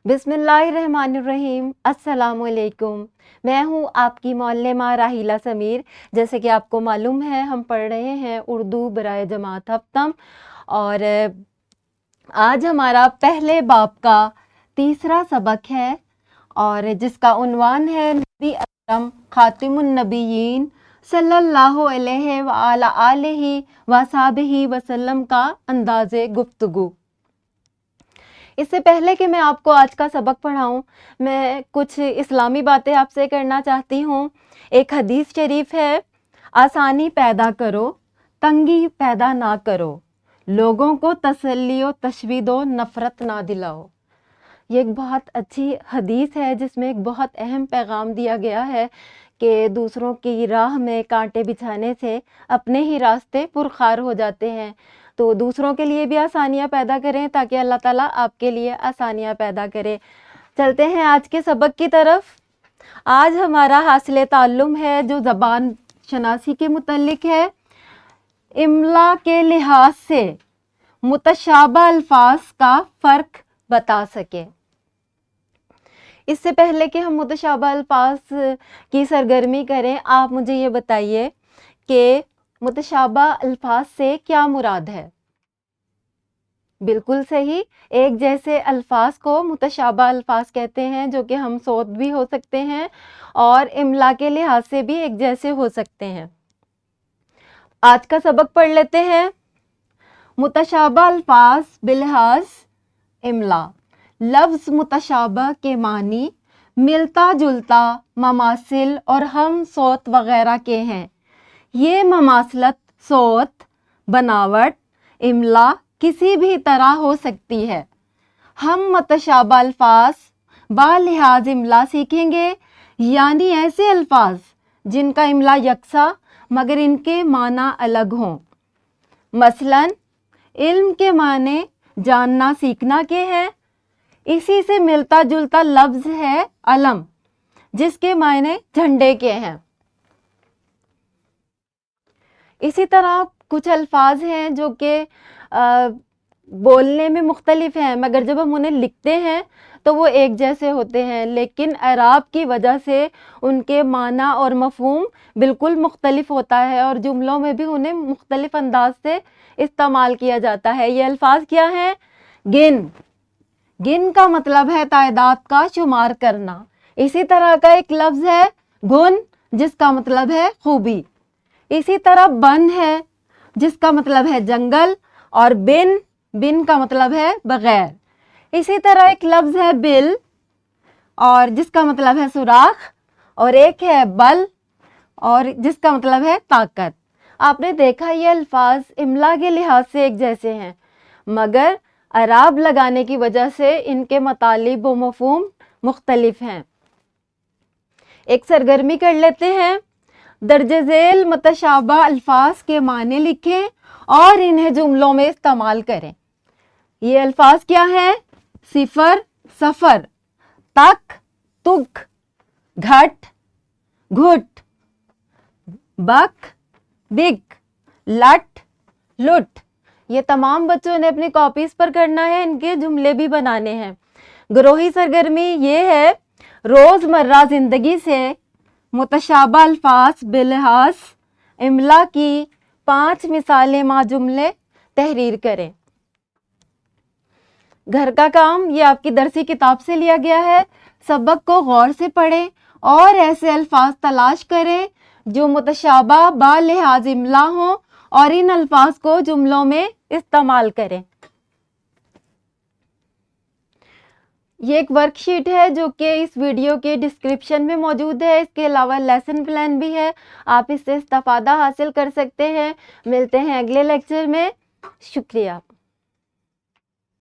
बिस्मिल्लाहिर्रहमानिर्रहीम। अस्सलाम वालेकुम। मैं हूँ आपकी मौल्लमा राहिला समीर। जैसे कि आपको मालूम है, हम पढ़ रहे हैं उर्दू बराए जमात हफ्तम, और आज हमारा पहले बाब का तीसरा सबक है और जिसका उन्वान है नबी अकरम खातिमुन नबीयीन सल्लल्लाहु अलैहि व आला आलिहि व सहाबिहि वसल्लम का अंदाज़े गुफ्तगू। इससे पहले कि मैं आपको आज का सबक पढ़ाऊं, मैं कुछ इस्लामी बातें आपसे करना चाहती हूं। एक हदीस शरीफ है, आसानी पैदा करो, तंगी पैदा ना करो, लोगों को तसल्ली व तशवीद व नफ़रत ना दिलाओ। ये एक बहुत अच्छी हदीस है जिसमें एक बहुत अहम पैगाम दिया गया है कि दूसरों की राह में कांटे बिछाने से अपने ही रास्ते पुरखार हो जाते हैं। तो दूसरों के लिए भी आसानियाँ पैदा करें ताकि अल्लाह ताला आपके लिए आसानियाँ पैदा करे। चलते हैं आज के सबक की तरफ। आज हमारा हासिल ताल्लुम है जो ज़बान शनासी के मुतल्लिक है। इमला के लिहाज से मुतशाबा अल्फाज का फ़र्क बता सके। इससे पहले कि हम मुतशाबा अल्फाज की सरगर्मी करें, आप मुझे ये बताइए कि मुतशाबा अल्फाज से क्या मुराद है। बिल्कुल सही, एक जैसे अल्फाज को मुतशाबा अल्फाज कहते हैं, जो कि हम सौत भी हो सकते हैं और इमला के लिहाज से भी एक जैसे हो सकते हैं। आज का सबक पढ़ लेते हैं। मुतशाबा अल्फाज बिलिहाज इमला। लफ्ज़ मुतशाबा के मानी मिलता जुलता, ममासिल और हम सौत वगैरह के हैं। ये ममासलत, सौत, बनावट, इमला किसी भी तरह हो सकती है। हम मुतशाबा अल्फाज बालिहाज इमला सीखेंगे, यानी ऐसे अल्फाज जिनका इमला यकसा मगर इनके माना अलग हों। मसलन इल्म के माने जानना सीखना के हैं। इसी से मिलता जुलता लफ्ज़ है अलम, जिसके मायने झंडे के हैं। इसी तरह कुछ अल्फाज हैं जो कि बोलने में मुख्तलिफ हैं, मगर जब हम उन्हें लिखते हैं तो वो एक जैसे होते हैं, लेकिन अराब की वजह से उनके माना और मफ़हूम बिल्कुल मुख्तलिफ होता है और जुमलों में भी उन्हें मुख्तलिफ अंदाज से इस्तेमाल किया जाता है। ये अल्फाज क्या हैं? गिन। गिन का मतलब है तादाद का शुमार करना। इसी तरह का एक लफ्ज़ है गुन, जिसका मतलब है खूबी। इसी तरह बन है, जिसका मतलब है जंगल, और बिन, बिन का मतलब है बगैर। इसी तरह एक लफ्ज़ है बिल, और जिसका मतलब है सुराख, और एक है बल, और जिसका मतलब है ताकत। आपने देखा ये अल्फाज इमला के लिहाज से एक जैसे हैं, मगर अराब लगाने की वजह से इनके मतलब व मफ़हूम मुख्तलिफ हैं। एक सरगर्मी कर लेते हैं। दर्जे झेल मुतशाबा अल्फाज के माने लिखें और इन्हें जुमलों में इस्तेमाल करें। ये अल्फाज क्या हैं? सिफर, सफ़र, तक, तुक, घट, घुट, बक, बिक, लट, लुट। ये तमाम बच्चों ने अपनी कॉपीज पर करना है, इनके जुमले भी बनाने हैं। ग्रोही सरगर्मी ये है, रोज़मर्रा ज़िंदगी से मुतशाबा अल्फाज बिलिहाज इमला की 5 मिसालें मा जुमले तहरीर करें। घर का काम ये आपकी दरसी किताब से लिया गया है। सबक को गौर से पढ़ें और ऐसे अल्फाज तलाश करें जो मुतशाबा बालिहाज इमला हों और इन अल्फाज को जुमलों में इस्तेमाल करें। ये एक वर्कशीट है जो कि इस वीडियो के डिस्क्रिप्शन में मौजूद है। इसके अलावा लेसन प्लान भी है, आप इससे इस्तेफादा हासिल कर सकते हैं। मिलते हैं अगले लेक्चर में। शुक्रिया।